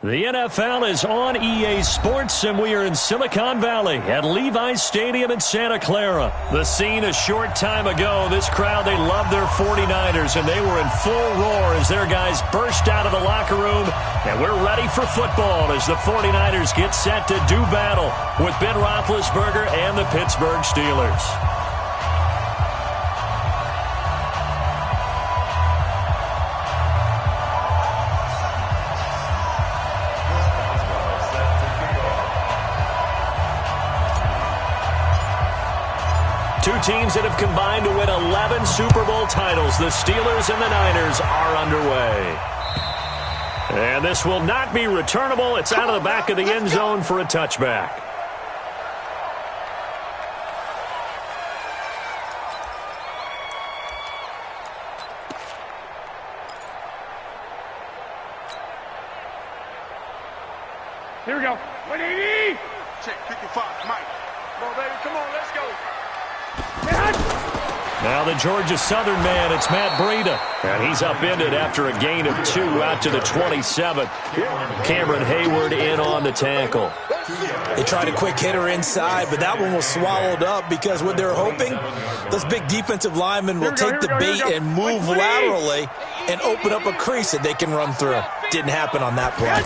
The NFL is on EA Sports, and we are in Silicon Valley at Levi's Stadium in Santa Clara. The scene a short time ago, this crowd, they love their 49ers, and they were in full roar as their guys burst out of the locker room, and we're ready for football as the 49ers get set to do battle with Ben Roethlisberger and the Pittsburgh Steelers. Two teams that have combined to win 11 Super Bowl titles. The Steelers and the Niners are underway. And this will not be returnable. It's out of the back of the end zone for a touchback. Here we go. 180. Check 55, Mike. Come on, baby. Come on, let's go. Now the Georgia Southern man, it's Matt Breida. And he's upended after a gain of 2 out to the 27th. Cameron Hayward in on the tackle. They tried a quick hitter inside, but that one was swallowed up because what they're hoping, those big defensive linemen will take the bait and move laterally and open up a crease that they can run through. Didn't happen on that play.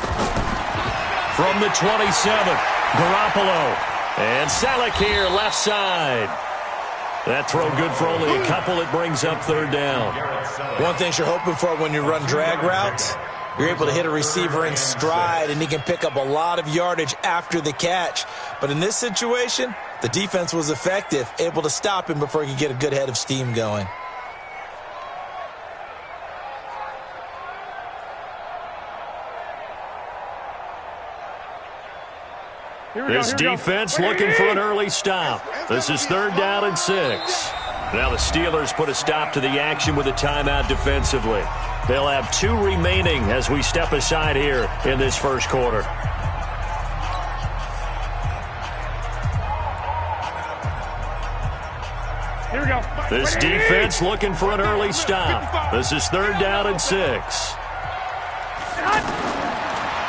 From the 27th, Garoppolo. And Salek here, left side. That throw good for only a couple. It brings up third down. One thing you're hoping for when you run drag routes, you're able to hit a receiver in stride, and he can pick up a lot of yardage after the catch. But in this situation, the defense was effective, able to stop him before he could get a good head of steam going. This defense looking for an early stop. This is 3rd down and 6. Now the Steelers put a stop to the action with a timeout defensively. They'll have 2 remaining as we step aside here in this first quarter. Here we go. This defense looking for an early stop. This is 3rd down and 6.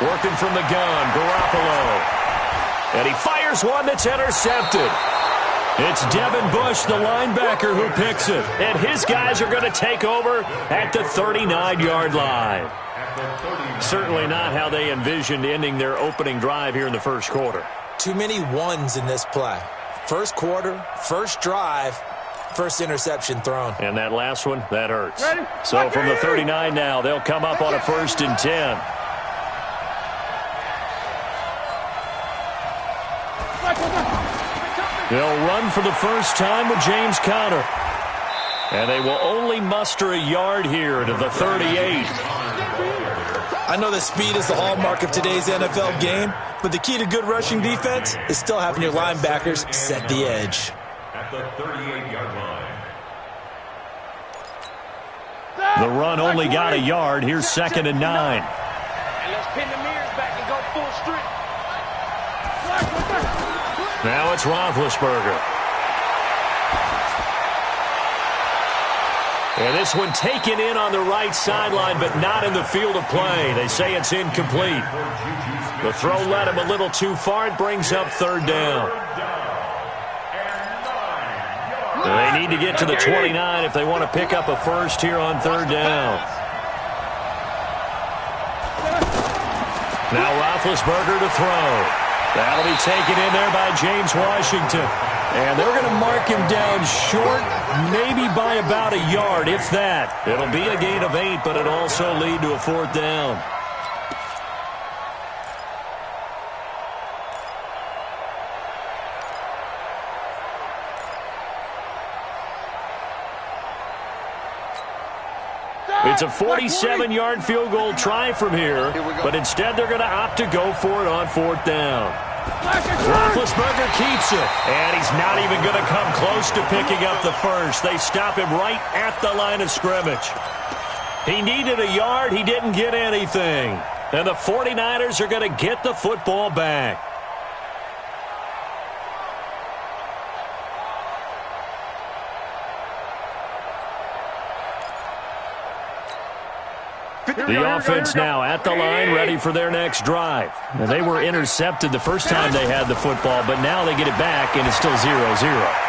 Working from the gun, Garoppolo. And he fires one that's intercepted. It's Devin Bush, the linebacker, who picks it. And his guys are going to take over at the 39-yard line. Certainly not how they envisioned ending their opening drive here in the first quarter. Too many ones in this play. First quarter, first drive, first interception thrown. And that last one, that hurts. So from the 39 now, they'll come up on a 1st and 10. They'll run for the first time with James Conner. And they will only muster a yard here to the 38. I know that speed is the hallmark of today's NFL game, but the key to good rushing defense is still having your linebackers set the edge. At the 38-yard line. The run only got a yard. Here's 2nd and 9. And let's pin the mirrors back and go full strip. Now it's Roethlisberger. And this one taken in on the right sideline, but not in the field of play. They say it's incomplete. The throw led him a little too far. It brings up 3rd down. They need to get to the 29 if they want to pick up a first here on 3rd down. Now Roethlisberger to throw. That'll be taken in there by James Washington. And they're going to mark him down short, maybe by about a yard, if that. It'll be a gain of 8, but it'll also lead to a 4th down. It's a 47-yard field goal try from here, but instead they're going to opt to go for it on 4th down. Roethlisberger keeps it, and he's not even going to come close to picking up the first. They stop him right at the line of scrimmage. He needed a yard. He didn't get anything. And the 49ers are going to get the football back. The offense now at the line, ready for their next drive. Now, they were intercepted the first time they had the football, but now they get it back, and it's still 0-0.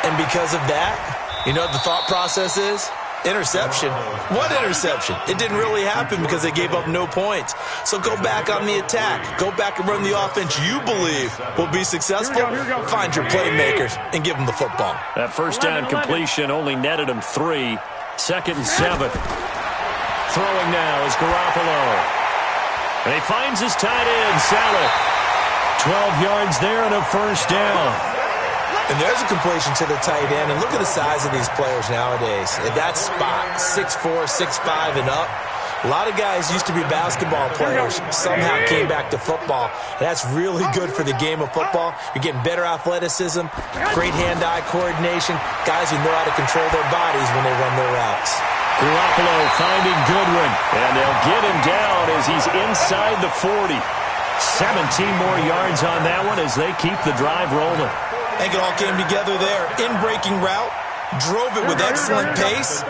And because of that, you know what the thought process is? Interception. What interception? It didn't really happen because they gave up no points. So go back on the attack. Go back and run the offense you believe will be successful. Find your playmakers and give them the football. That first down completion only netted him 3. 2nd and 7. Throwing now is Garoppolo. And he finds his tight end, Saleh. 12 yards there and a first down. And there's a completion to the tight end. And look at the size of these players nowadays. At that spot, 6'4", 6'5", and up. A lot of guys used to be basketball players, somehow came back to football. And that's really good for the game of football. You're getting better athleticism, great hand-eye coordination, guys who know how to control their bodies when they run their routes. Garoppolo finding Goodwin, and they'll get him down as he's inside the 40. 17 more yards on that one as they keep the drive rolling. I think it all came together there. In-breaking route, drove it with excellent pace.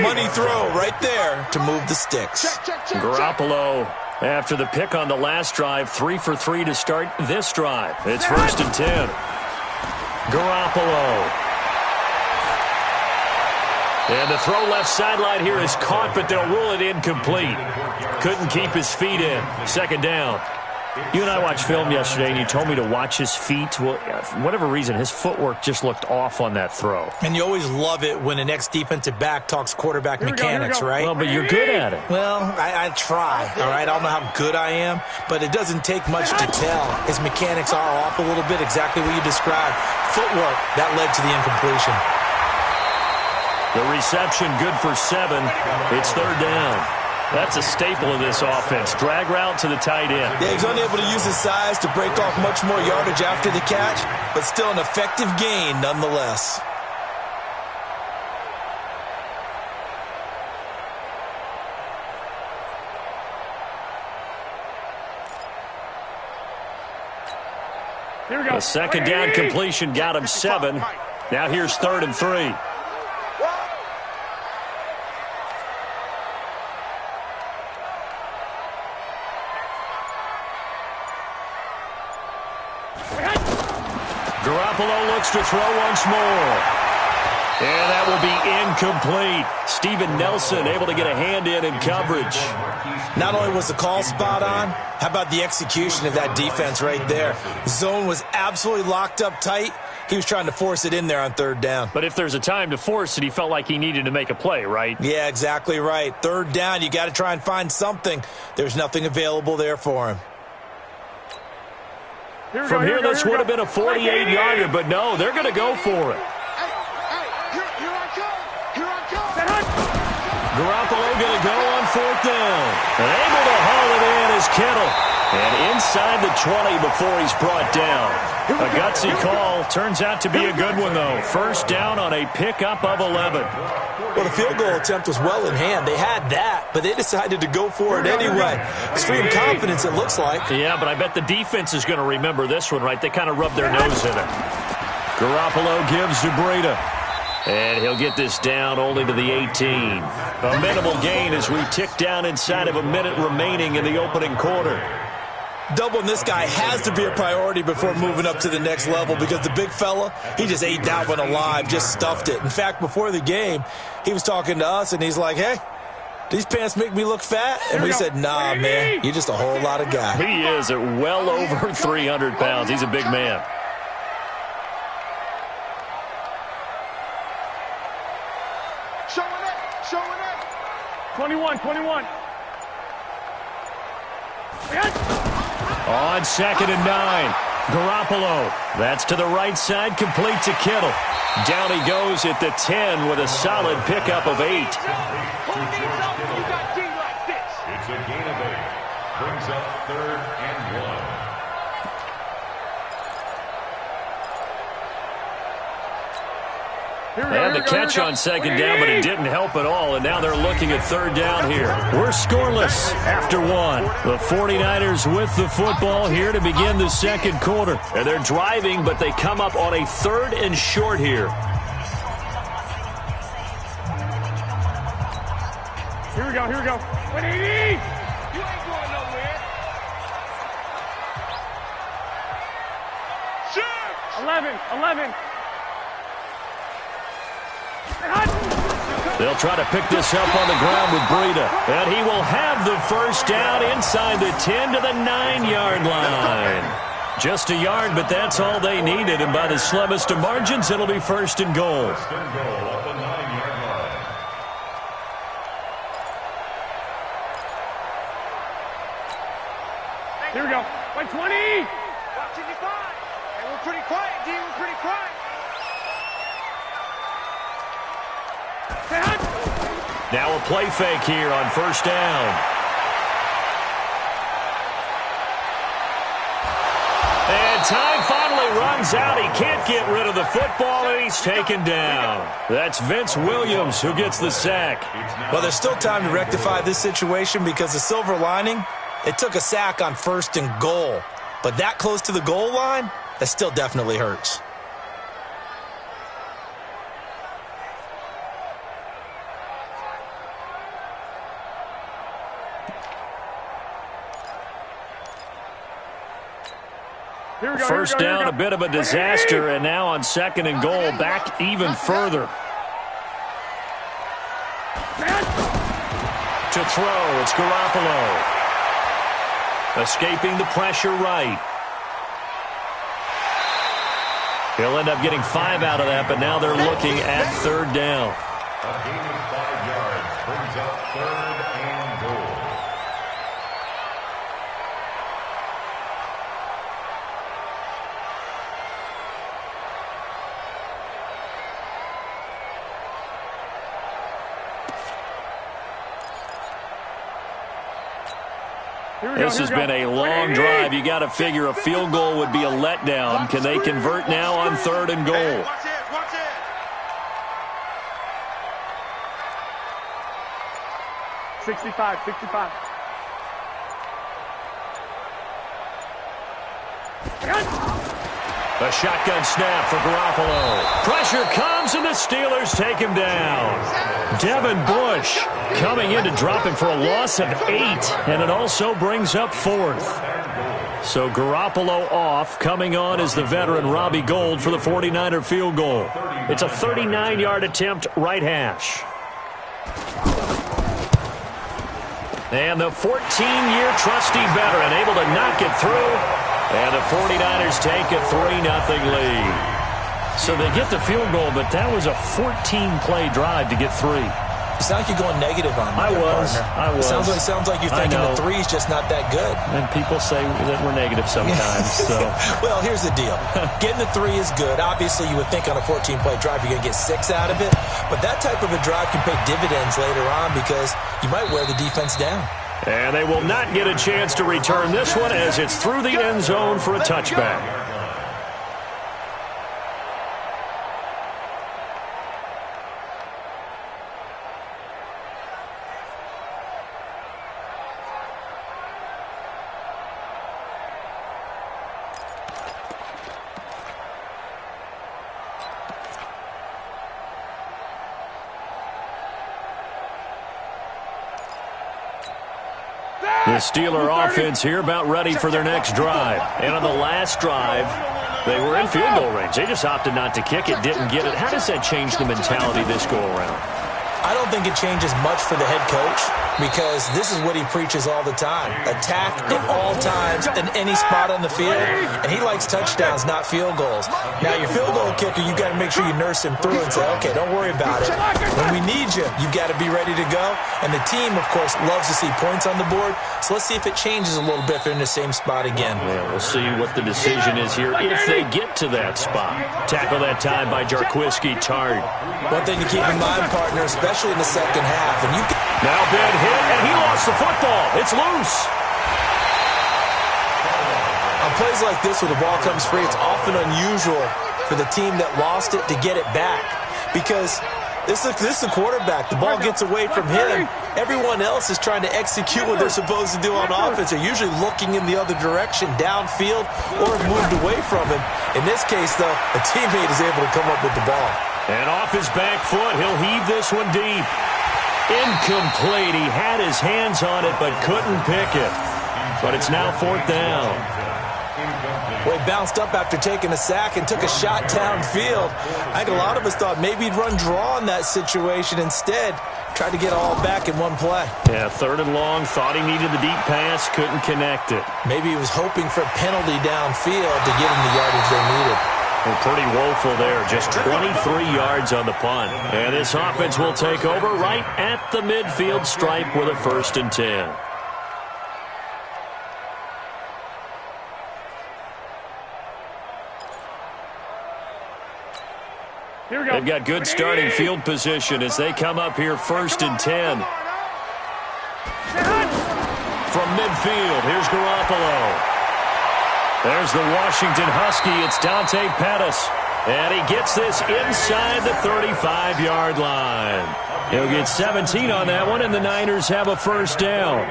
Money throw right there to move the sticks. Garoppolo, after the pick on the last drive, 3 for 3 to start this drive. It's 1st and 10. Garoppolo. And the throw left sideline here is caught, but they'll rule it incomplete. Couldn't keep his feet in. 2nd down. You and I watched film yesterday, and you told me to watch his feet. Well, for whatever reason, his footwork just looked off on that throw. And you always love it when an ex-defensive back talks quarterback mechanics, right? Well, but you're good at it. Well, I try, all right? I don't know how good I am, but it doesn't take much to tell. His mechanics are off a little bit, exactly what you described. Footwork, that led to the incompletion. The reception good for 7. It's 3rd down. That's a staple of this offense. Drag route to the tight end. Yeah, he's unable to use his size to break off much more yardage after the catch, but still an effective gain nonetheless. Here we go. The 2nd down completion got him 7. Now here's 3rd and 3. Garoppolo looks to throw once more. And that will be incomplete. Steven Nelson able to get a hand in coverage. Not only was the call spot on, how about the execution of that defense right there? Zone was absolutely locked up tight. He was trying to force it in there on 3rd down. But if there's a time to force it, he felt like he needed to make a play, right? Yeah, exactly right. 3rd down, you got to try and find something. There's nothing available there for him. From here, this would have been a 48-yarder, but no, they're going to go for it. Garoppolo going to go on 4th down. And able to haul it in is Kittle. And inside the 20 before he's brought down. A gutsy call. Turns out to be a good one, though. 1st down on a pickup of 11. Well, the field goal attempt was well in hand. They had that, but they decided to go for it anyway. Extreme confidence, it looks like. Yeah, but I bet the defense is going to remember this one, right? They kind of rubbed their nose in it. Garoppolo gives to Breida. And he'll get this down only to the 18. A minimal gain as we tick down inside of a minute remaining in the opening quarter. Doubling this guy has to be a priority before moving up to the next level because the big fella, he just ate that one alive, just stuffed it. In fact, before the game, he was talking to us, and he's like, hey, these pants make me look fat? And we said, nah, man, you're just a whole lot of guy. He is at well over 300 pounds. He's a big man. Showing it. 21. On 2nd and 9. Garoppolo. That's to the right side, complete to Kittle. Down he goes at the 10 with a solid pickup of 8. It's a gain of 8. Brings up 3rd and 1. They had the catch on 2nd down, but it didn't help at all, and now they're looking at 3rd down here. We're scoreless after 1. The 49ers with the football here to begin the 2nd quarter. And they're driving, but they come up on a 3rd and short here. Here we go. 180. 11. They'll try to pick this up on the ground with Breida. And he will have the first down inside the 10 to the 9-yard line. Just a yard, but that's all they needed. And by the slimmest of margins, it'll be first and goal. First and goal at the 9-yard line. Here we go. 120. Watch it, fine. And we're pretty quiet, D. We're pretty quiet. Now a play fake here on first down. And time finally runs out. He can't get rid of the football, and he's taken down. That's Vince Williams who gets the sack. Well, there's still time to rectify this situation because the silver lining, it took a sack on first and goal. But that close to the goal line, that still definitely hurts. First down, a bit of a disaster, and now on second and goal, back even further. To throw, it's Garoppolo. Escaping the pressure right. He'll end up getting 5 out of that, but now they're looking at third down. A gain of 5 yards brings up third and goal. This has been a long drive. You got to figure a field goal would be a letdown. Can they convert now on third and goal? Watch it. 65. A shotgun snap for Garoppolo. Pressure comes, and the Steelers take him down. Devin Bush coming in to drop him for a loss of 8, and it also brings up fourth. So Garoppolo off. Coming on is the veteran Robbie Gould for the 49er field goal. It's a 39-yard attempt, right hash. And the 14-year trusty veteran able to knock it through. And the 49ers take a 3-0 lead. So they get the field goal, but that was a 14-play drive to get 3. It sounds like you're going negative on me. I was. It sounds like you're thinking the 3 is just not that good. And people say that we're negative sometimes. So. Well, here's the deal. Getting the 3 is good. Obviously, you would think on a 14-play drive you're going to get 6 out of it. But that type of a drive can pay dividends later on because you might wear the defense down. And they will not get a chance to return this one as it's through the end zone for a touchback. The Steeler offense here about ready for their next drive. And on the last drive, they were in field goal range. They just opted not to kick it, didn't get it. How does that change the mentality this go-around? I don't think it changes much for the head coach because this is what he preaches all the time. Attack at all times in any spot on the field, and he likes touchdowns, not field goals. Now, your field goal kicker, you got to make sure you nurse him through and say, okay, don't worry about it. When we need you, you got to be ready to go. And the team, of course, loves to see points on the board. So let's see if it changes a little bit if they're in the same spot again. Yeah, we'll see what the decision is here if they get to that spot. Tackle that time by Jarquiski Tart. One thing to keep in mind, partner, especially in the second half. And now bad hit, and he lost the football. It's loose. On plays like this where the ball comes free, it's often unusual for the team that lost it to get it back because this is the quarterback. The ball gets away from him. Everyone else is trying to execute what they're supposed to do on offense. They're usually looking in the other direction, downfield, or have moved away from him. In this case, though, a teammate is able to come up with the ball. And off his back foot, he'll heave this one deep. Incomplete. He had his hands on it but couldn't pick it. But it's now fourth down. Well, he bounced up after taking a sack and took a shot downfield. I think a lot of us thought maybe he'd run draw in that situation. Instead, tried to get all back in one play. Yeah, 3rd and long, thought he needed the deep pass, couldn't connect it. Maybe he was hoping for a penalty downfield to get him the yardage they needed. Well, pretty woeful there, just 23 yards on the punt. And this offense will take over right at the midfield stripe with a 1st and 10. Here we go. They've got good starting field position as they come up here 1st and 10. From midfield, here's Garoppolo. There's the Washington Husky. It's Dante Pettis. And he gets this inside the 35-yard line. He'll get 17 on that one, and the Niners have a 1st down.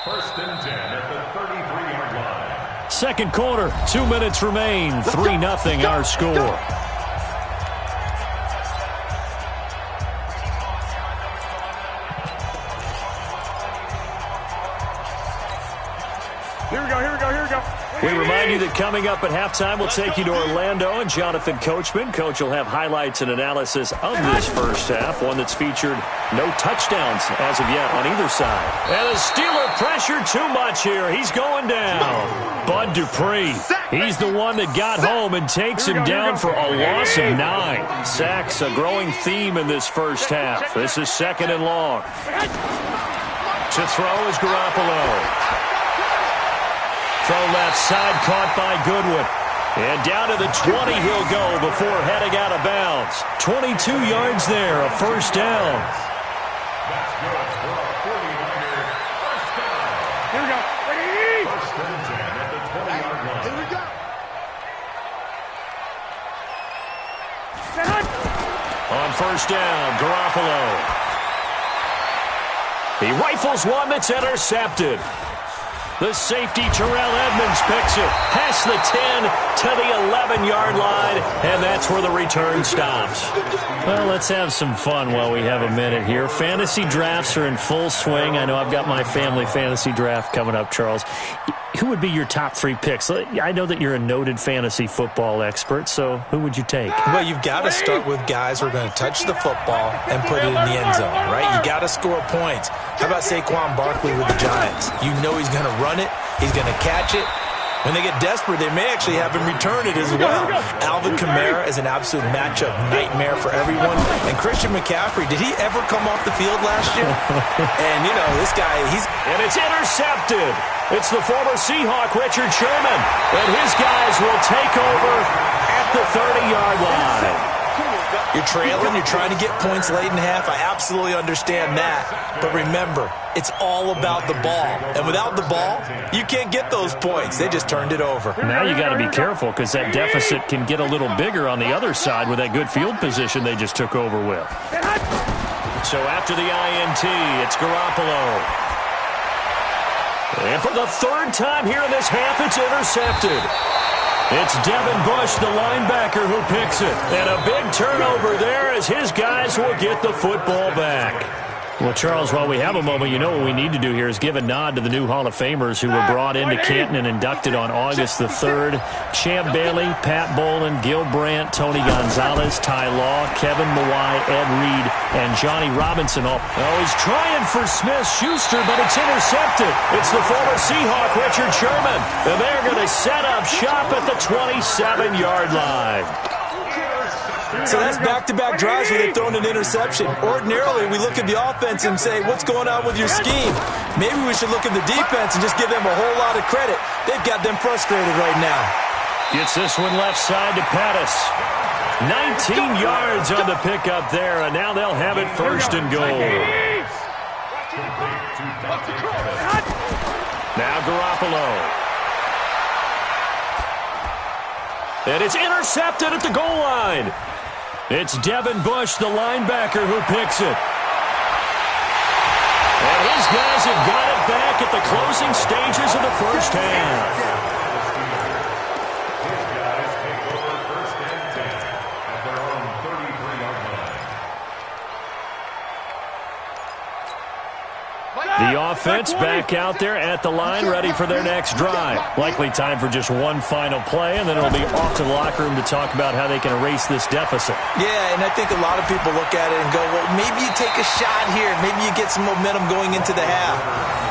1st and 10 at the 33-yard line. 2nd quarter, 2 minutes remain. 3-0 our score. Here we go, here we go, here we go. We remind you that coming up at halftime, we'll take you to Orlando and Jonathan Coachman. Coach will have highlights and analysis of this first half, one that's featured no touchdowns as of yet on either side. And the Steeler pressure too much here. He's going down. Bud Dupree, he's the one that got home and takes him down for a loss of 9. Sacks, a growing theme in this first half. This is 2nd and long. To throw is Garoppolo. Throw left side, caught by Goodwin. And down to the 20 he'll go before heading out of bounds. 22 yards there, a 1st down. That's good for a 49er 1st down. Here we go. 1st and 10 at the 20-yard line. Here we go. On 1st down, Garoppolo. He rifles one that's intercepted. The safety, Terrell Edmonds, picks it past the 10 to the 11-yard line, and that's where the return stops. Well, let's have some fun while we have a minute here. Fantasy drafts are in full swing. I know I've got my family fantasy draft coming up, Charles. Who would be your top 3 picks? I know that you're a noted fantasy football expert, so who would you take? Well, you've got to start with guys who are going to touch the football and put it in the end zone, right? You got to score points. How about Saquon Barkley with the Giants? You know he's going to run it. He's going to catch it. When they get desperate, they may actually have him return it as well. Alvin Kamara is an absolute matchup nightmare for everyone. And Christian McCaffrey, did he ever come off the field last year? And, you know, this guy, And it's intercepted. It's the former Seahawk, Richard Sherman. And his guys will take over at the 30-yard line. You're trailing, you're trying to get points late in half. I absolutely understand that. But remember, it's all about the ball. And without the ball, you can't get those points. They just turned it over. Now you got to be careful because that deficit can get a little bigger on the other side with that good field position they just took over with. So after the INT, it's Garoppolo. And for the 3rd time here in this half, it's intercepted. It's Devin Bush, the linebacker, who picks it. And a big turnover there as his guys will get the football back. Well, Charles, while we have a moment, you know what we need to do here is give a nod to the new Hall of Famers who were brought into Canton and inducted on August the 3rd. Champ Bailey, Pat Bolin, Gil Brandt, Tony Gonzalez, Ty Law, Kevin Mawai, Ed Reed, and Johnny Robinson. Oh, he's trying for Smith-Schuster, but it's intercepted. It's the former Seahawk, Richard Sherman. And they're going to set up shop at the 27-yard line. So that's back-to-back drives where they've thrown an interception. Ordinarily, we look at the offense and say, what's going on with your scheme? Maybe we should look at the defense and just give them a whole lot of credit. They've got them frustrated right now. Gets this one left side to Pettis. 19 yards on the pickup there, and now they'll have it 1st and goal. Now Garoppolo. And it's intercepted at the goal line. It's Devin Bush, the linebacker, who picks it. And his guys have got it back at the closing stages of the first half. His guys take over 1st and 10 at their own 33-yard line. The offense back out there at the line, ready for their next drive. Likely time for just one final play, and then it'll be off to the locker room to talk about how they can erase this deficit. Yeah, and I think a lot of people look at it and go, well, maybe you take a shot here. Maybe you get some momentum going into the half.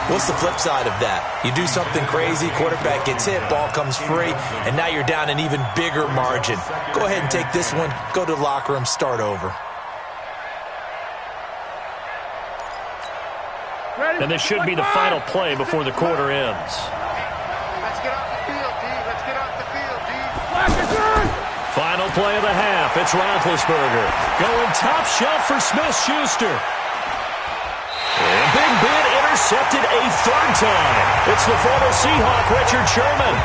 What's the flip side of that? You do something crazy, quarterback gets hit, ball comes free, and now you're down an even bigger margin. Go ahead and take this one, go to the locker room, start over. And this should be the final play before the quarter ends. Let's get off the field, D. Let's get off the field, D. Final play of the half. It's Roethlisberger going top shelf for Smith-Schuster. And Big Ben intercepted a third time. It's the former Seahawk, Richard Sherman.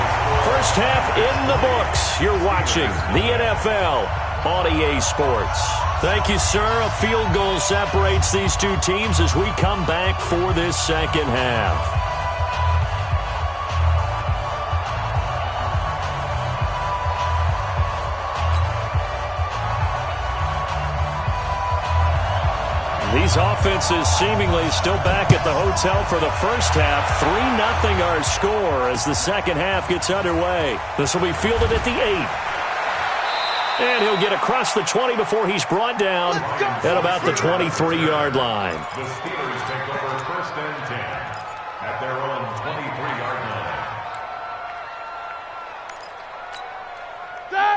First half in the books. You're watching the NFL on EA Sports. Thank you, sir. A field goal separates these two teams as we come back for this second half. These offenses seemingly still back at the hotel for the first half. 3-0 our score as the second half gets underway. This will be fielded at the 8. And he'll get across the 20 before he's brought down at about the 23-yard line. The Steelers take over 1st and 10 at their own 23-yard line.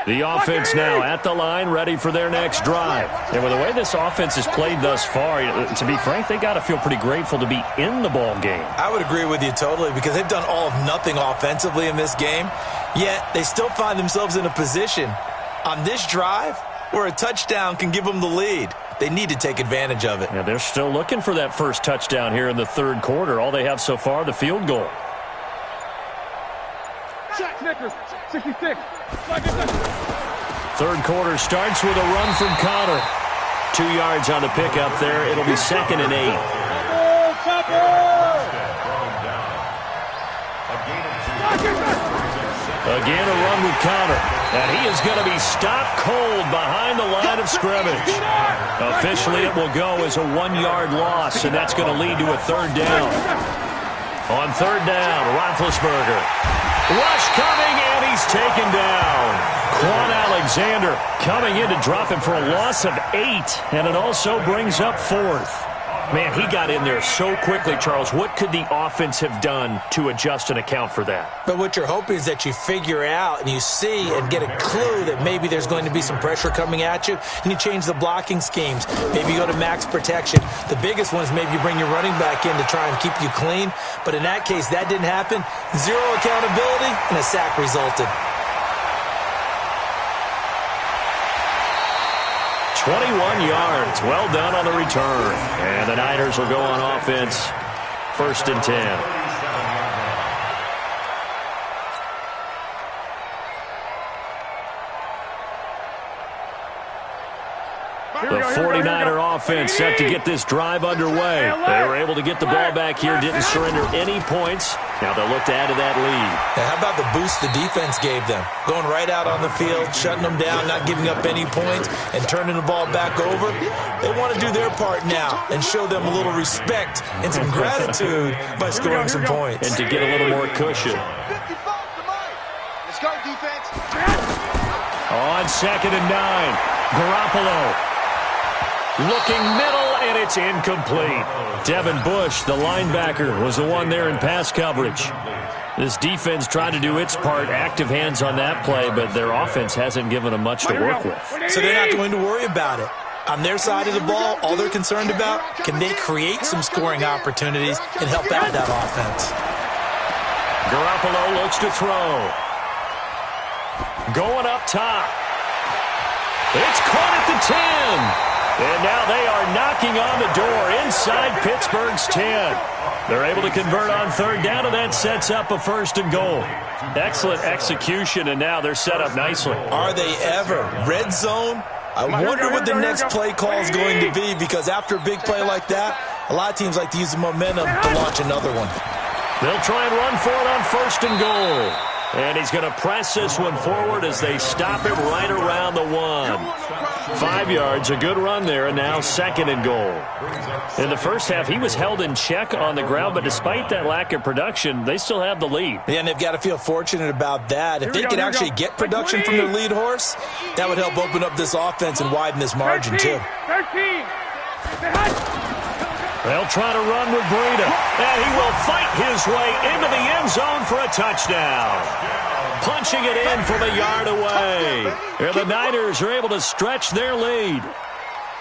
The offense now at the line, ready for their next drive. And with the way this offense has played thus far, to be frank, they got to feel pretty grateful to be in the ball game. I would agree with you totally because they've done all of nothing offensively in this game, yet they still find themselves in a position on this drive where a touchdown can give them the lead. They need to take advantage of it. Yeah, they're still looking for that first touchdown here in the third quarter. All they have so far, the field goal. Snickers, 66. Third quarter starts with a run from Connor. 2 yards on the pickup there. It'll be 2nd and 8. Again, a run with Connor. And he is going to be stopped cold behind the line of scrimmage. Officially, it will go as a 1-yard loss, and that's going to lead to a third down. On third down, Roethlisberger. Rush coming, and he's taken down. Quan Alexander coming in to drop him for a loss of 8, and it also brings up 4th. Man, he got in there so quickly, Charles. What could the offense have done to adjust and account for that? But what you're hoping is that you figure out and you see and get a clue that maybe there's going to be some pressure coming at you, and you change the blocking schemes. Maybe you go to max protection. The biggest one is maybe you bring your running back in to try and keep you clean. But in that case, that didn't happen. 0 accountability, and a sack resulted. 21 yards. Well done on the return. And the Niners will go on offense. 1st and 10. The 49er offense set to get this drive underway. They were able to get the ball back here, didn't surrender any points. Now they'll look to add to that lead. Now, how about the boost the defense gave them? Going right out on the field, shutting them down, not giving up any points, and turning the ball back over. They want to do their part now and show them a little respect and some gratitude by scoring some points. And to get a little more cushion. Let's go, defense. On 2nd and 9, Garoppolo. Looking middle, and it's incomplete. Devin Bush, the linebacker, was the one there in pass coverage. This defense tried to do its part, active hands on that play, but their offense hasn't given them much to work with. So they're not going to worry about it. On their side of the ball, all they're concerned about, can they create some scoring opportunities and help out that offense? Garoppolo looks to throw. Going up top. It's caught at the 10. And now they are knocking on the door inside Pittsburgh's 10. They're able to convert on third down, and that sets up a 1st and goal. Excellent execution, and now they're set up nicely. Are they ever? Red zone? I wonder what the next play call is going to be, because after a big play like that, a lot of teams like to use the momentum to launch another one. They'll try and run for it on 1st and goal. And he's going to press this one forward as they stop it right around the 1. 5 yards, a good run there, and now 2nd and goal. In the first half, he was held in check on the ground, but despite that lack of production, they still have the lead. Yeah, and they've got to feel fortunate about that. If they could actually get production from their lead horse, that would help open up this offense and widen this margin, too. 13. They'll try to run with Breida, and he will fight his way into the end zone for a touchdown. Punching it in from a yard away. And the Niners are able to stretch their lead.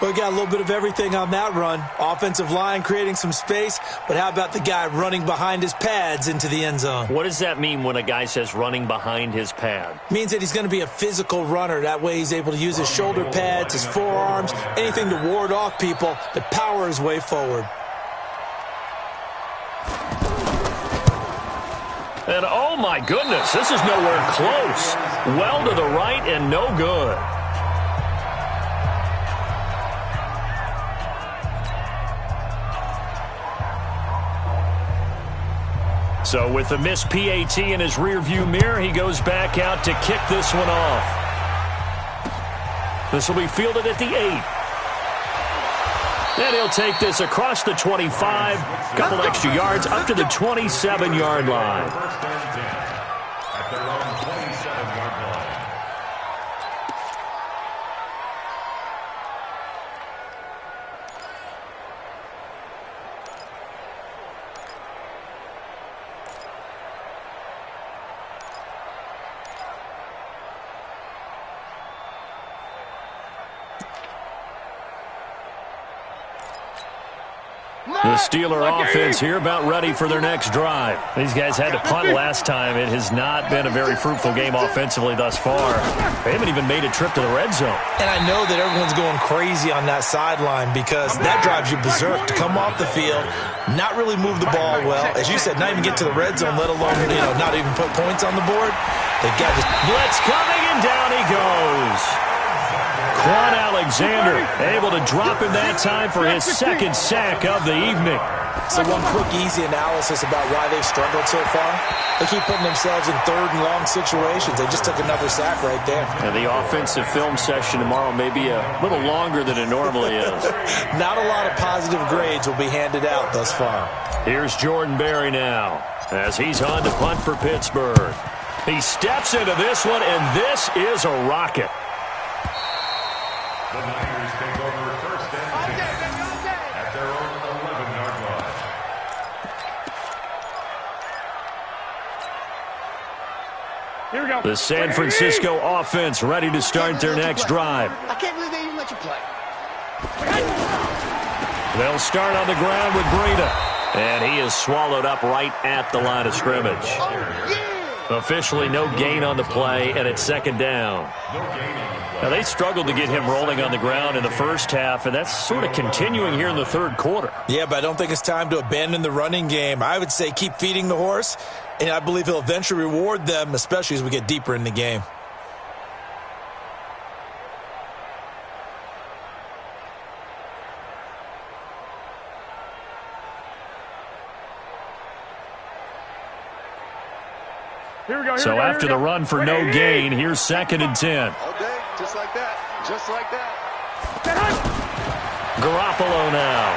We got a little bit of everything on that run. Offensive line creating some space, but how about the guy running behind his pads into the end zone? What does that mean when a guy says running behind his pad? Means that he's going to be a physical runner. That way he's able to use his shoulder pads, his forearms, anything to ward off people, but power his way forward. And oh my goodness, this is nowhere close. Well to the right and no good. So with the missed PAT in his rearview mirror, he goes back out to kick this one off. This will be fielded at the 8. And he'll take this across the 25, couple extra yards up to the 27-yard line. First and 10 at their own 27-yard line. The Steeler offense here about ready for their next drive. These guys had to punt last time. It has not been a very fruitful game offensively thus far. They haven't even made a trip to the red zone. And I know that everyone's going crazy on that sideline because that drives you berserk to come off the field, not really move the ball well. As you said, not even get to the red zone, let alone, not even put points on the board. They've got to... Blitz coming, and down he goes. Quan Alexander able to drop him that time for his 2nd sack of the evening. So one quick, easy analysis about why they've struggled so far. They keep putting themselves in 3rd and long situations. They just took another sack right there. And the offensive film session tomorrow may be a little longer than it normally is. Not a lot of positive grades will be handed out thus far. Here's Jordan Berry now as he's on to punt for Pittsburgh. He steps into this one, and this is a rocket. The Niners take over first and 10 at their own 11-yard line. Here we go. The San Francisco offense ready to start their next drive. I can't believe they even let you play. They'll start on the ground with Breida. And he is swallowed up right at the line of scrimmage. Oh, yeah. Officially no gain on the play, and it's 2nd down. No gain on the play. Now, they struggled to get him rolling on the ground in the first half, and that's sort of continuing here in the 3rd quarter. Yeah, but I don't think it's time to abandon the running game. I would say keep feeding the horse, and I believe he'll eventually reward them, especially as we get deeper in the game. So after the run for no gain, here's 2nd and 10. All day, just like that. Just like that. Garoppolo now.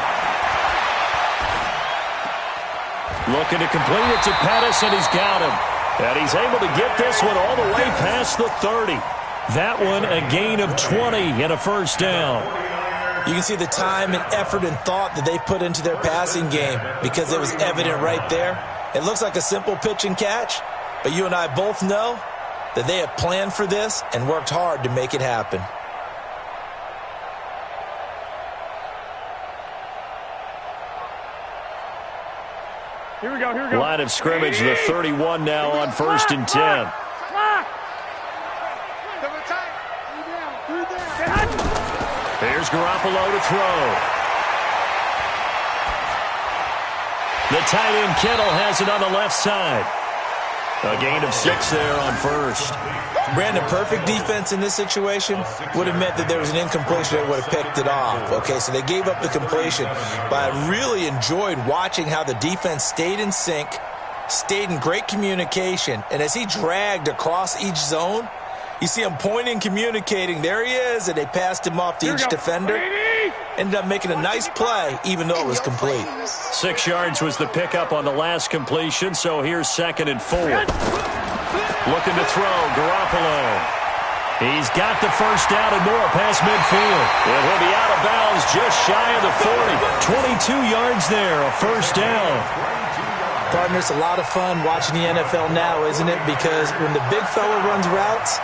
Looking to complete it to Pettis, and he's got him. And he's able to get this one all the way past the 30. That one a gain of 20 and a 1st down. You can see the time and effort and thought that they put into their passing game because it was evident right there. It looks like a simple pitch and catch, but you and I both know that they have planned for this and worked hard to make it happen. Here we go, here we go. Line of scrimmage, the 31 now on 1st and 10. Here's Garoppolo to throw. The tight end Kittle has it on the left side. A gain of 6 there on 1st. Brandon, perfect defense in this situation would have meant that there was an incompletion that would have picked it off. Okay, so they gave up the completion. But I really enjoyed watching how the defense stayed in sync, stayed in great communication, and as he dragged across each zone, you see him pointing, communicating. There he is, and they passed him off to each defender. Ended up making a nice play, even though it was complete. 6 yards was the pickup on the last completion, so here's 2nd and 4. Looking to throw, Garoppolo. He's got the first down and more past midfield. And he'll be out of bounds just shy of the 40. 22 yards there, a first down. Partner, it's a lot of fun watching the NFL now, isn't it? Because when the big fella runs routes,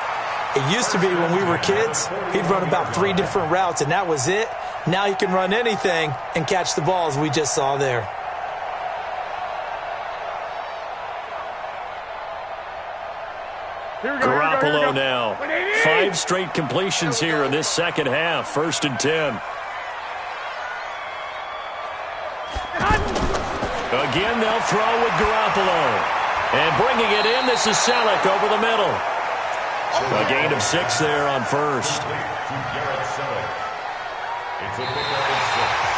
it used to be when we were kids, he'd run about 3 different routes, and that was it. Now he can run anything and catch the balls we just saw there. Garoppolo now. 5 straight completions here in this second half. 1st and 10. Again, they'll throw with Garoppolo. And bringing it in, this is Selleck over the middle. A gain of 6 there on first.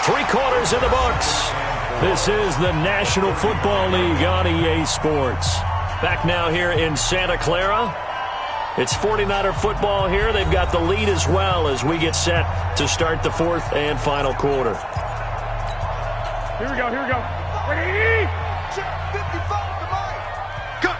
3 quarters in the books. This is the National Football League on EA Sports. Back now here in Santa Clara. It's 49er football here. They've got the lead as well as we get set to start the 4th and final quarter. Here we go, here we go. 180! Check 55 to mine. Cut.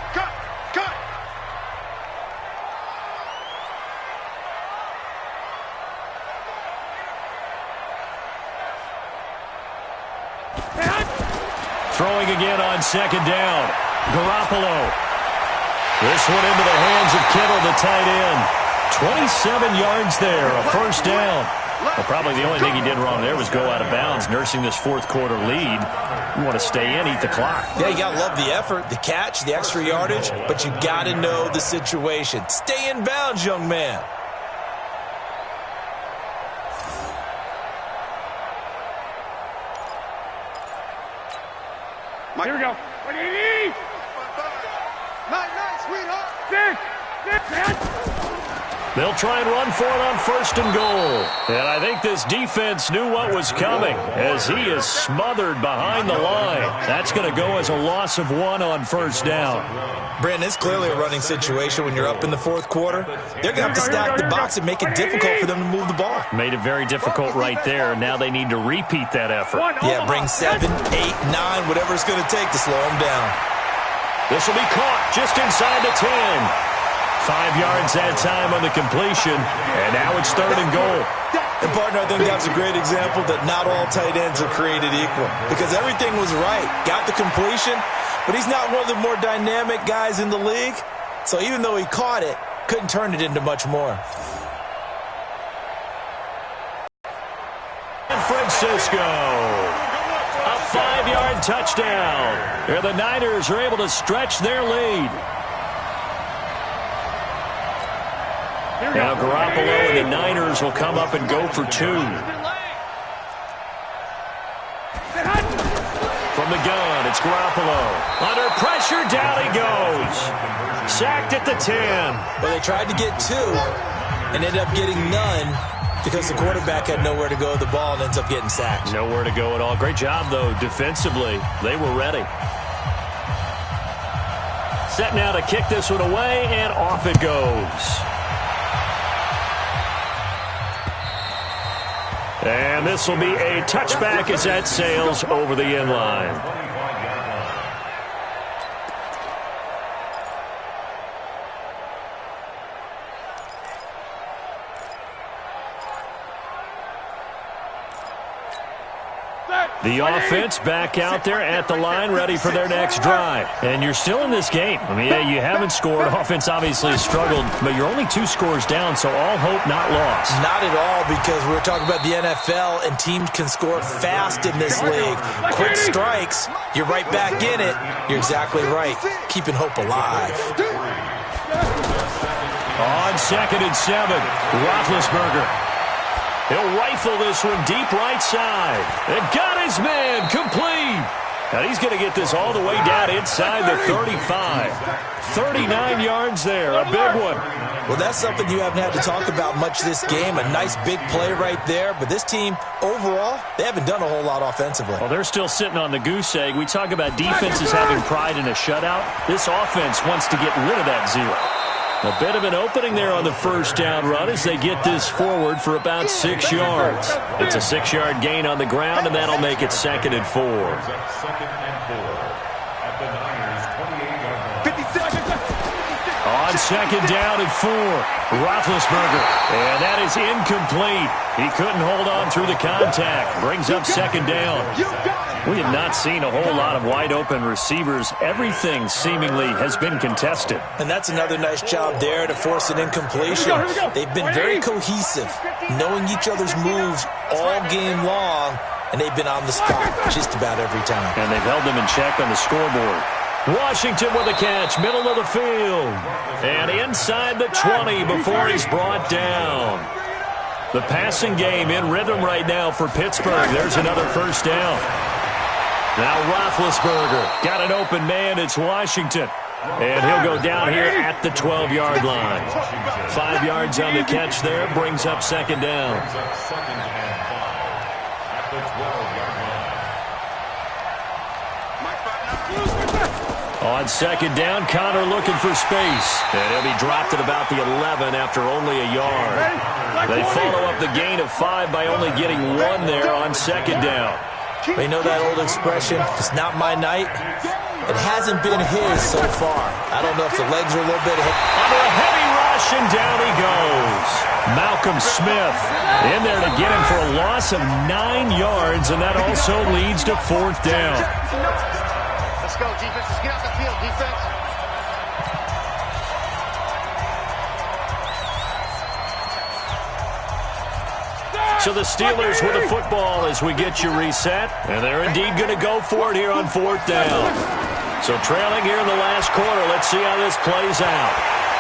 Throwing again on 2nd down. Garoppolo. This one into the hands of Kittle, the tight end. 27 yards there, a first down. Well, probably the only thing he did wrong there was go out of bounds, nursing this 4th quarter lead. You want to stay in, eat the clock. Yeah, you got to love the effort, the catch, the extra yardage, but you got to know the situation. Stay in bounds, young man. Here we go. 180! Nice, sweetheart. They'll try and run for it on 1st and goal. And I think this defense knew what was coming as he is smothered behind the line. That's going to go as a loss of 1 on 1st down. Brandon, it's clearly a running situation when you're up in the 4th quarter. They're going to have to stack the box and make it difficult for them to move the ball. Made it very difficult right there. Now they need to repeat that effort. Yeah, bring 7, 8, 9, whatever it's going to take to slow them down. This will be caught just inside the 10. 5 yards that time on the completion, and now it's 3rd and goal. And, partner, I think that's a great example that not all tight ends are created equal because everything was right. Got the completion, but he's not one of the more dynamic guys in the league. So even though he caught it, couldn't turn it into much more. San Francisco. A 5-yard touchdown. Here the Niners are able to stretch their lead. Now Garoppolo and the Niners will come up and go for 2. From the gun, it's Garoppolo. Under pressure, down he goes. Sacked at the 10. Well, they tried to get 2 and ended up getting none because the quarterback had nowhere to go with the ball and ends up getting sacked. Nowhere to go at all. Great job, though, defensively. They were ready. Set now to kick this one away, and off it goes. And this will be a touchback as that sails over the end line. The offense back out there at the line, ready for their next drive. And you're still in this game. I mean, yeah, you haven't scored. Offense obviously has struggled, but you're only 2 scores down, so all hope not lost. Not at all, because we're talking about the NFL, and teams can score fast in this league. Quick strikes, you're right back in it. You're exactly right. Keeping hope alive. On 2nd and 7, Roethlisberger. He'll rifle this one deep right side. And got his man complete. And he's going to get this all the way down inside the 35. 39 yards there, a big one. Well, that's something you haven't had to talk about much this game. A nice big play right there. But this team, overall, they haven't done a whole lot offensively. Well, they're still sitting on the goose egg. We talk about defenses having pride in a shutout. This offense wants to get rid of that zero. A bit of an opening there on the first down run as they get this forward for about 6 yards. It's a 6-yard gain on the ground, and that'll make it 2nd and 4. Second and 4 at the Niners' 28-yard line. 50 seconds. On 2nd down and 4, Roethlisberger. And that is incomplete. He couldn't hold on through the contact. Brings up 2nd down. We have not seen a whole lot of wide-open receivers. Everything seemingly has been contested. And that's another nice job there to force an incompletion. They've been very cohesive, knowing each other's moves all game long, and they've been on the spot just about every time. And they've held them in check on the scoreboard. Washington with a catch, middle of the field. And inside the 20 before he's brought down. The passing game in rhythm right now for Pittsburgh. There's another first down. Now Roethlisberger got an open man. It's Washington. And he'll go down here at the 12-yard line. 5 yards on the catch there. Brings up 2nd down. Second and 5 at the 12-yard line. On 2nd down, Connor looking for space. And he'll be dropped at about the 11 after only a yard. They follow up the gain of 5 by only getting 1 there on 2nd down. They know that old expression, it's not my night. It hasn't been his so far. I don't know if the legs are a little bit Under a heavy rush, and down he goes. Malcolm Smith in there to get him for a loss of 9 yards, and that also leads to 4th down. Let's go, defense. Let's get out the field, defense. So the Steelers with the football as we get you reset. And they're indeed going to go for it here on 4th down. So trailing here in the last quarter. Let's see how this plays out.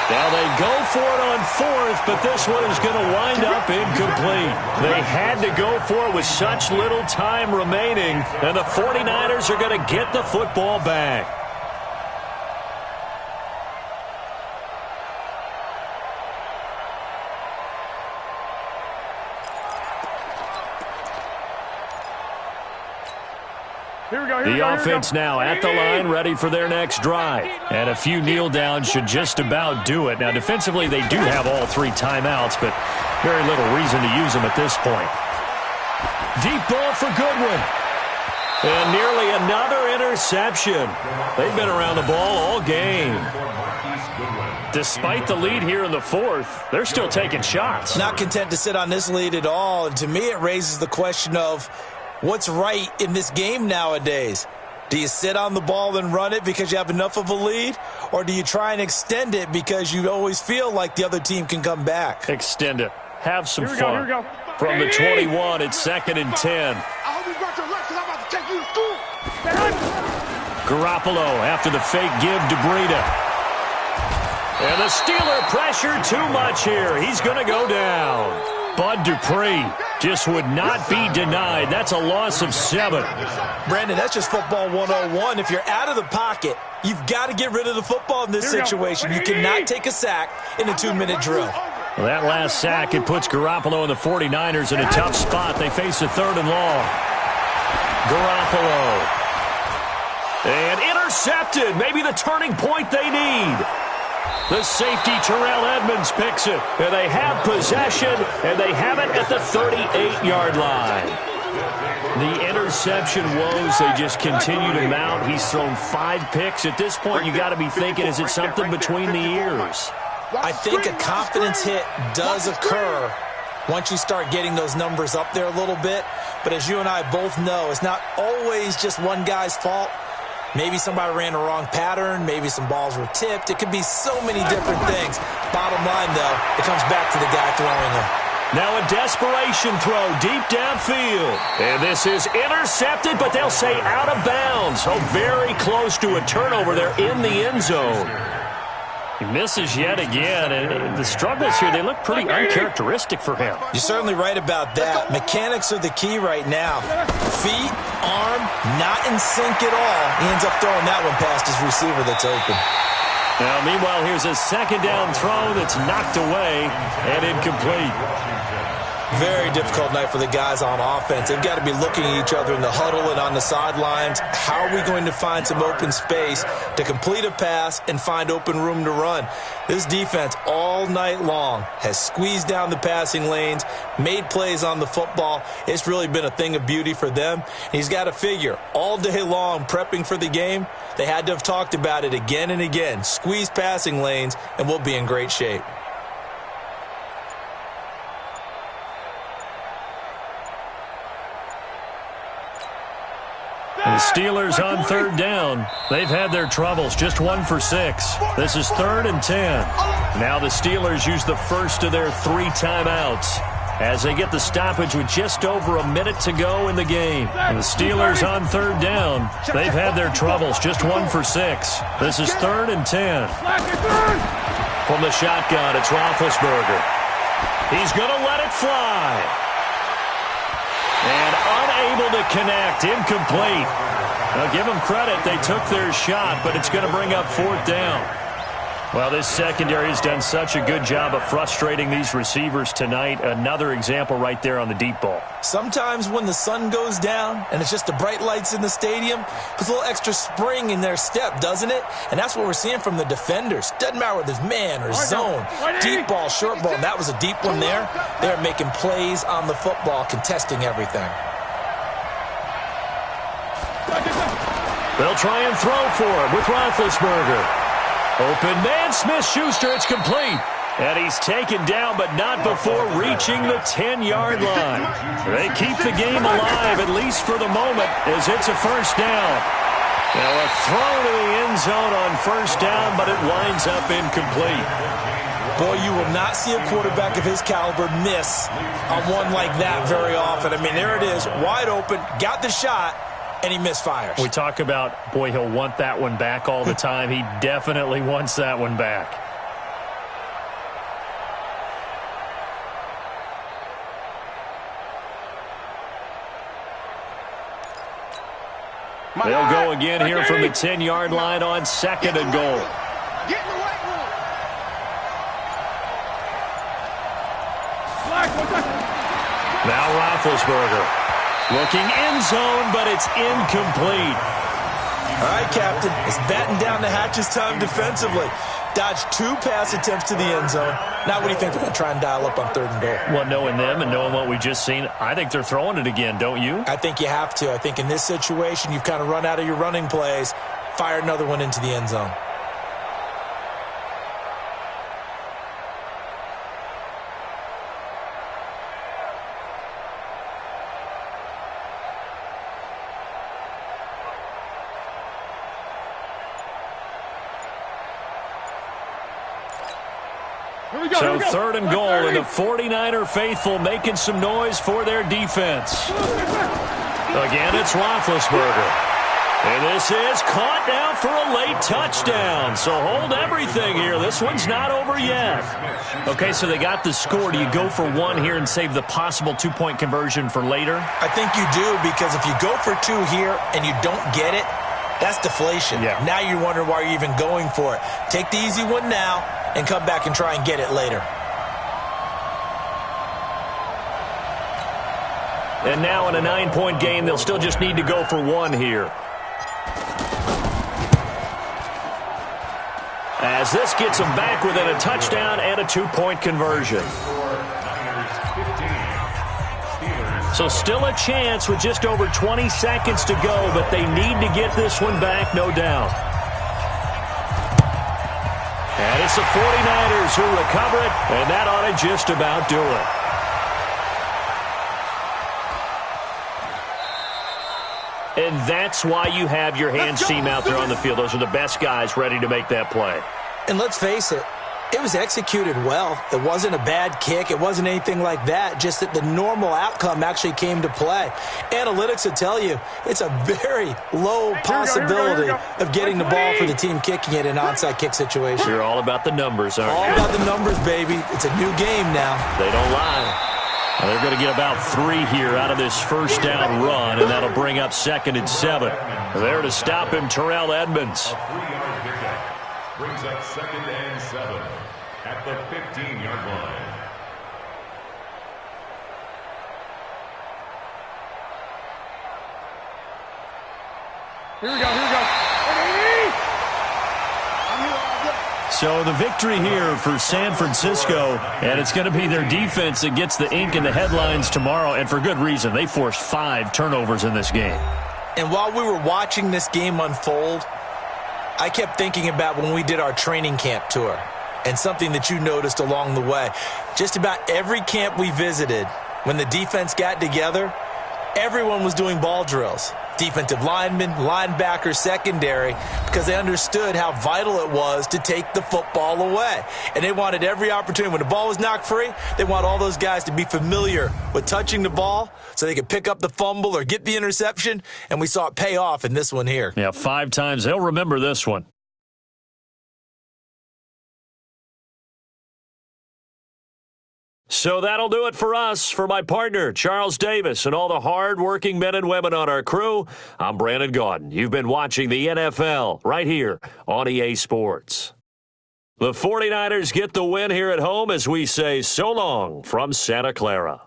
Now they go for it on 4th, but this one is going to wind up incomplete. They had to go for it with such little time remaining. And the 49ers are going to get the football back. The offense now at the line, ready for their next drive. And a few kneel downs should just about do it. Now, defensively, they do have all 3 timeouts, but very little reason to use them at this point. Deep ball for Goodwin. And nearly another interception. They've been around the ball all game. Despite the lead here in the 4th, they're still taking shots. Not content to sit on this lead at all. And to me, it raises the question of what's right in this game nowadays? Do you sit on the ball and run it because you have enough of a lead? Or do you try and extend it because you always feel like the other team can come back? Extend it. Have some fun. From the 21, it's 2nd and 10. I hope you got your legs because I'm about to take you to school. Garoppolo after the fake give to Breida. And the Steeler pressure too much here. He's going to go down. Bud Dupree just would not be denied. That's a loss of 7. Brandon, that's just football 101. If you're out of the pocket, you've got to get rid of the football in this situation. You cannot take a sack in a 2-minute drill. Well, that last sack, it puts Garoppolo and the 49ers in a tough spot. They face a 3rd and long. Garoppolo. And intercepted. Maybe the turning point they need. The safety, Terrell Edmonds, picks it. And they have possession, and they have it at the 38-yard line. The interception woes, they just continue to mount. He's thrown 5 picks. At this point, you got to be thinking, is it something between the ears? I think a confidence hit does occur once you start getting those numbers up there a little bit. But as you and I both know, it's not always just one guy's fault. Maybe somebody ran the wrong pattern. Maybe some balls were tipped. It could be so many different things. Bottom line, though, it comes back to the guy throwing them. Now a desperation throw deep downfield. And this is intercepted, but they'll say out of bounds. So very close to a turnover there in the end zone. He misses yet again, and the struggles here, they look pretty uncharacteristic for him. You're certainly right about that. Mechanics are the key right now. Feet, arm, not in sync at all. He ends up throwing that one past his receiver that's open. Now, meanwhile, here's a second down throw that's knocked away and incomplete. Very difficult night for the guys on offense. They've got to be looking at each other in the huddle and on the sidelines. How are we going to find some open space to complete a pass and find open room to run? This defense all night long has squeezed down the passing lanes, made plays on the football. It's really been a thing of beauty for them. He's got to figure all day long prepping for the game, they had to have talked about it again and again. Squeeze passing lanes and we'll be in great shape. The Steelers on third down. They've had their troubles, just 1 for 6. This is 3rd and 10. Now the Steelers use the first of their 3 timeouts as they get the stoppage with just over a minute to go in the game. And the Steelers on third down. They've had their troubles, just 1 for 6. This is 3rd and 10. From the shotgun, it's Roethlisberger. He's going to let it fly. And unable to connect, incomplete. Now give them credit, they took their shot, but it's going to bring up 4th down. Well, this secondary has done such a good job of frustrating these receivers tonight. Another example right there on the deep ball. Sometimes when the sun goes down and it's just the bright lights in the stadium, puts a little extra spring in their step, doesn't it? And that's what we're seeing from the defenders. Doesn't matter whether it's man or zone, deep ball, short ball. And that was a deep one there. They're making plays on the football, contesting everything. They'll try and throw for it with Roethlisberger. Open man, Smith-Schuster, it's complete. And he's taken down, but not before reaching the 10-yard line. They keep the game alive, at least for the moment, as it's a first down. Now a throw to the end zone on first down, but it winds up incomplete. Boy, you will not see a quarterback of his caliber miss on one like that very often. I mean, there it is, wide open, got the shot, and he misfires. We talk about, boy, he'll want that one back all the time. He definitely wants that one back. They'll go again here from the 10-yard line on 2nd and goal. Get in the right room. Now Roethlisberger. Looking end zone, but it's incomplete. All right, Captain. It's batten down the hatches time defensively. Dodged 2 pass attempts to the end zone. Now what do you think they're going to try and dial up on 3rd and goal? Well, knowing them and knowing what we just seen, I think they're throwing it again, don't you? I think you have to. I think in this situation, you've kind of run out of your running plays. Fire another one into the end zone. So 3rd and goal, and the 49er faithful making some noise for their defense. Again, it's Roethlisberger. And this is caught now for a late touchdown. So hold everything here. This one's not over yet. Okay, so they got the score. Do you go for 1 here and save the possible 2-point conversion for later? I think you do, because if you go for 2 here and you don't get it, that's deflation. Yeah. Now you're wondering why you're even going for it. Take the easy one now and come back and try and get it later. And now in a 9-point game, they'll still just need to go for 1 here. As this gets them back within a touchdown and a 2-point conversion. So still a chance with just over 20 seconds to go, but they need to get this one back, no doubt. And it's the 49ers who recover it, and that ought to just about do it. And that's why you have your hands team out there on the field. Those are the best guys ready to make that play. And let's face it, It was executed well. It wasn't a bad kick. It wasn't anything like that. Just that the normal outcome actually came to play. Analytics will tell you it's a very low possibility of getting the ball for the team kicking it in an onside kick situation. You're all about the numbers, aren't you? All about the numbers, baby. It's a new game now. They don't lie. Now they're going to get about 3 here out of this first down run, and that'll bring up 2nd and 7. There to stop him, Terrell Edmonds. A 3-yard pickup brings up 2nd and 7 at the 15-yard line. Here we go. So the victory here for San Francisco, and it's going to be their defense that gets the ink in the headlines tomorrow, and for good reason. They forced 5 turnovers in this game. And while we were watching this game unfold, I kept thinking about when we did our training camp tour and something that you noticed along the way. Just about every camp we visited, when the defense got together, everyone was doing ball drills. Defensive linemen, linebackers, secondary, because they understood how vital it was to take the football away. And they wanted every opportunity. When the ball was knocked free, they want all those guys to be familiar with touching the ball so they could pick up the fumble or get the interception. And we saw it pay off in this one here. Yeah, 5 times. They'll remember this one. So that'll do it for us. For my partner, Charles Davis, and all the hard-working men and women on our crew, I'm Brandon Gaudin. You've been watching the NFL right here on EA Sports. The 49ers get the win here at home as we say so long from Santa Clara.